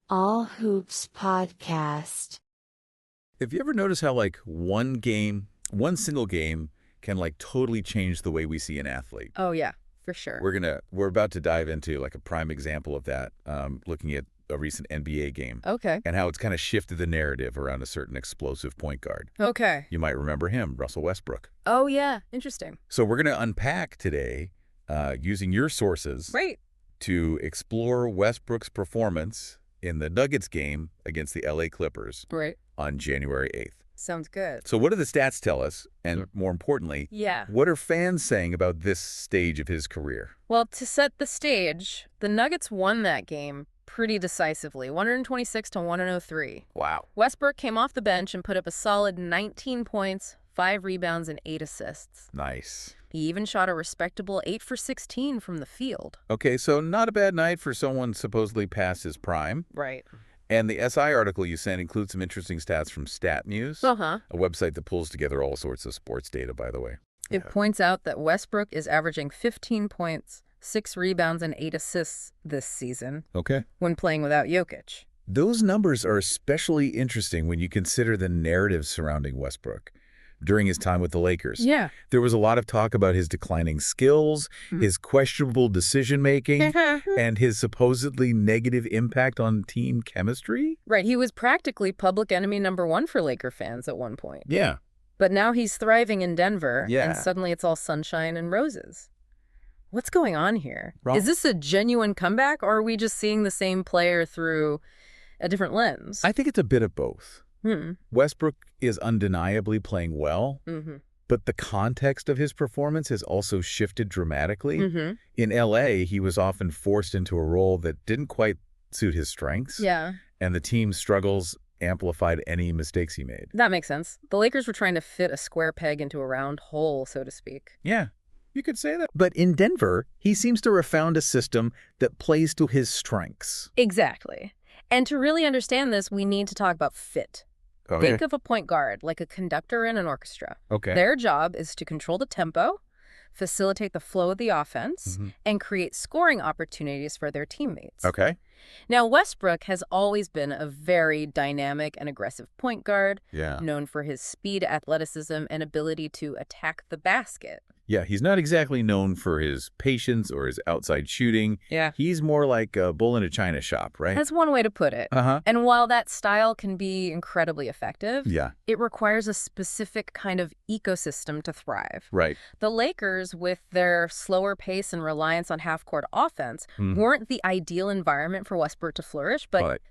All Hoops Podcast. Have you ever noticed how one single game can totally change the way we see an athlete? Oh yeah, for sure. We're about to dive into a prime example of that, looking at a recent NBA game. Okay. And how it's kind of shifted the narrative around a certain explosive point guard. Okay. You might remember him, Russell Westbrook. Oh yeah, interesting. So we're going to unpack today, using your sources, Right. to explore Westbrook's performance in the Nuggets game against the LA Clippers Right. on January 8th. Sounds good. So what do the stats tell us? And more importantly, Yeah. what are fans saying about this stage of his career? Well, to set the stage, the Nuggets won that game pretty decisively, 126 to 103. Wow. Westbrook came off the bench and put up a solid 19 points, 5 rebounds, and 8 assists. Nice. He even shot a respectable 8 for 16 from the field. Okay, so not a bad night for someone supposedly past his prime. Right. And the SI article you sent includes some interesting stats from StatMuse, Uh-huh. a website that pulls together all sorts of sports data, by the way. It points out that Westbrook is averaging 15 points, 6 rebounds, and 8 assists this season Okay. when playing without Jokic. Those numbers are especially interesting when you consider the narrative surrounding Westbrook. During his time with the Lakers, Yeah. there was a lot of talk about his declining skills, his questionable decision-making, and his supposedly negative impact on team chemistry. Right, he was practically public enemy number 1 for Laker fans at one point. Yeah. But now he's thriving in Denver, Yeah. and suddenly it's all sunshine and roses. What's going on here? Wrong. Is this a genuine comeback, or are we just seeing the same player through a different lens? I think it's a bit of both. Hmm. Westbrook is undeniably playing well, Mm-hmm. but the context of his performance has also shifted dramatically. Mm-hmm. In LA, he was often forced into a role that didn't quite suit his strengths, Yeah, and the team's struggles amplified any mistakes he made. that makes sense. The Lakers were trying to fit a square peg into a round hole, so to speak. Yeah, you could say that. But in Denver, he seems to have found a system that plays to his strengths. Exactly. And to really understand this, we need to talk about fit. Think of a point guard like a conductor in an orchestra. Okay. Their job is to control the tempo, facilitate the flow of the offense, and create scoring opportunities for their teammates. Okay. Now, Westbrook has always been a very dynamic and aggressive point guard, Yeah. known for his speed, athleticism, and ability to attack the basket. Yeah, he's not exactly known for his patience or his outside shooting. Yeah. He's more like a bull in a china shop, right? That's one way to put it. Uh-huh. And while that style can be incredibly effective, Yeah, it requires a specific kind of ecosystem to thrive. right. The Lakers, with their slower pace and reliance on half-court offense, weren't the ideal environment for Westbrook to flourish, but Right.